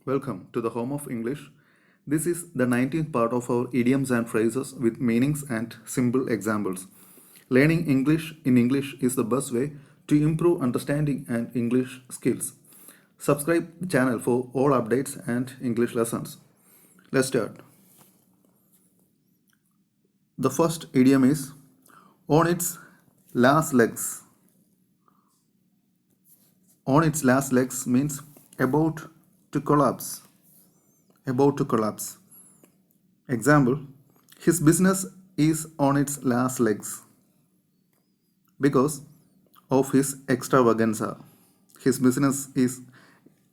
Welcome to the home of English. This is the 19th part of our idioms and phrases with meanings and simple examples. Learning English in English is the best way to improve understanding and English skills. Subscribe the channel for all updates and English lessons. Let's start. The first idiom is on its last legs. On its last legs means about to collapse. About to collapse. Example, his business is on its last legs because of his extravaganza. His business is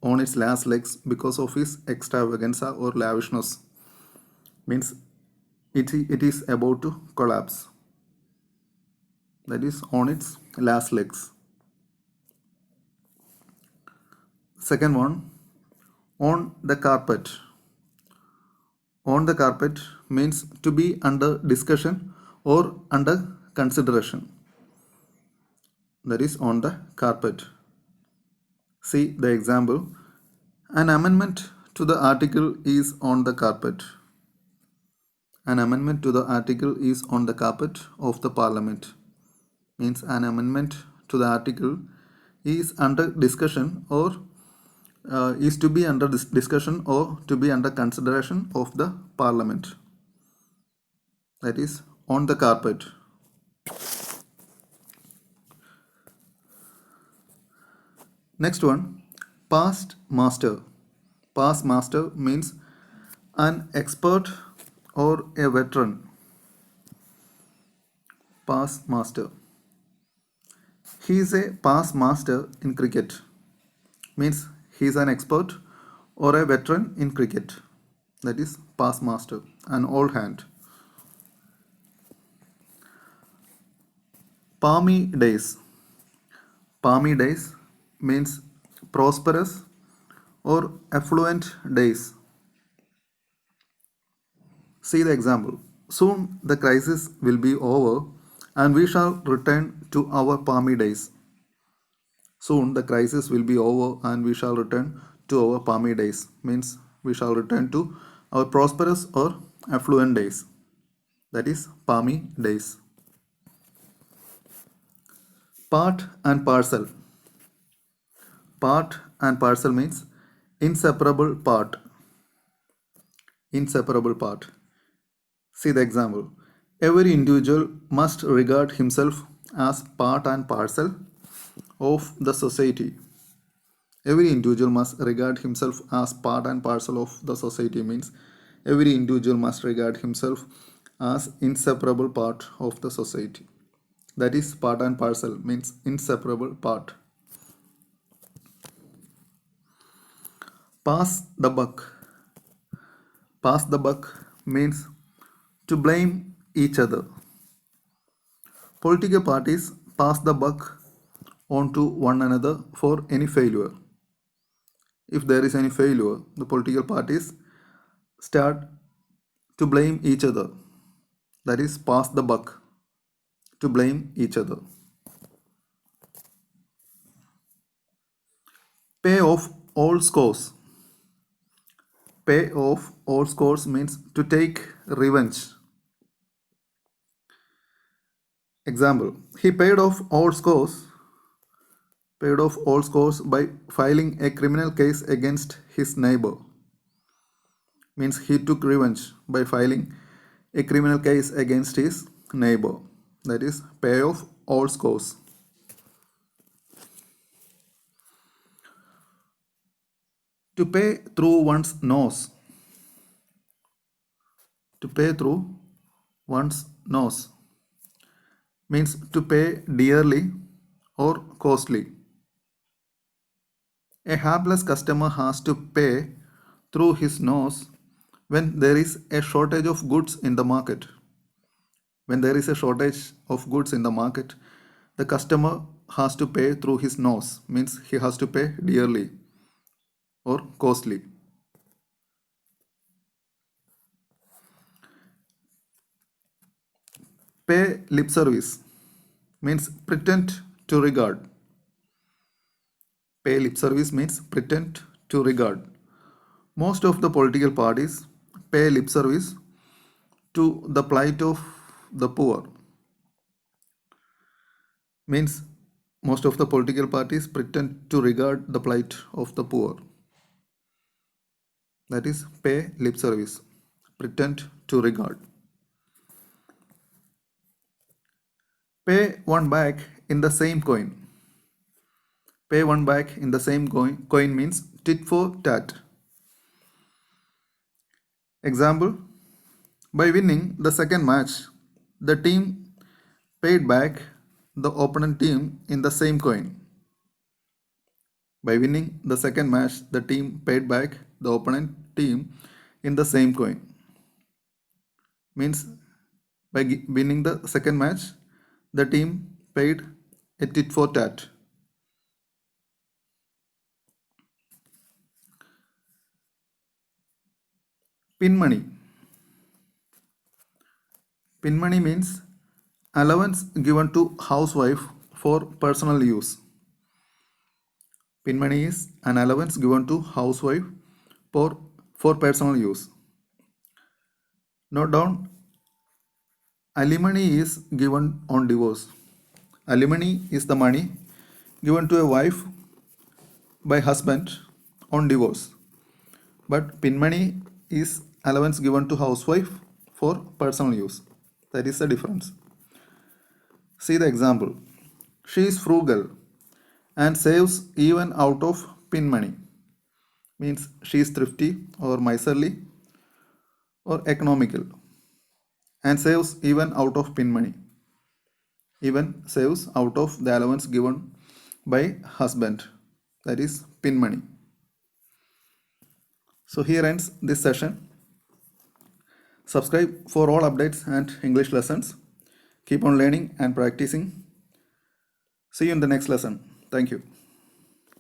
on its last legs because of his extravaganza or lavishness. Means it is about to collapse. That is on its last legs. Second one, on the carpet. On the carpet means to be under discussion or under consideration. That is on the carpet. See the example. An amendment to the article is on the carpet. An amendment to the article is on the carpet of the parliament. Means an amendment to the article is under discussion or is to be under this discussion or to be under consideration of the parliament. That is on the carpet. Next one, past master. Past master means an expert or a veteran. Past master. He is a past master in cricket. Means he is an expert or a veteran in cricket. That is past master, an old hand. Palmy days. Palmy days means prosperous or affluent days. See the example. Soon the crisis will be over and we shall return to our palmy days. Soon the crisis will be over and we shall return to our palmy days. Means we shall return to our prosperous or affluent days. That is palmy days. Part and parcel. Part and parcel means inseparable part. Inseparable part. See the example. Every individual must regard himself as part and parcel of the society. Every individual must regard himself as part and parcel of the society means every individual must regard himself as inseparable part of the society. That is part and parcel means inseparable part. Pass the buck. Pass the buck means to blame each other. Political parties pass the buck on to one another for any failure. If there is any failure, the political parties start to blame each other. That is pass the buck, to blame each other. Pay off all scores. Pay off all scores means to take revenge. Example, he paid off all scores by filing a criminal case against his neighbor. Means he took revenge by filing a criminal case against his neighbor. That is pay off all scores. To pay through one's nose. To pay through one's nose means to pay dearly or costly. A hapless customer has to pay through his nose when there is a shortage of goods in the market. When there is a shortage of goods in the market, the customer has to pay through his nose, means he has to pay dearly or costly. Pay lip service means pretend to regard. Pay lip service means pretend to regard. Most of the political parties pay lip service to the plight of the poor. Means most of the political parties pretend to regard the plight of the poor. That is, pay lip service, pretend to regard. Pay one back in the same coin. Pay one back in the same coin means tit for tat. Example, by winning the second match, the team paid back the opponent team in the same coin. By winning the second match, the team paid back the opponent team in the same coin. Means by winning the second match, the team paid a tit for tat. Pin money. Pin money means allowance given to housewife for personal use. Pin money is an allowance given to housewife for personal use. Note down, alimony is given on divorce. Alimony is the money given to a wife by husband on divorce. But pin money is allowance given to housewife for personal use. That is the difference. See the example. She is frugal and saves even out of pin money. Means she is thrifty or miserly or economical and saves even out of pin money. Even saves out of the allowance given by husband. That is pin money. So here ends this session. Subscribe for all updates and English lessons. Keep on learning and practicing. See you in the next lesson. Thank you.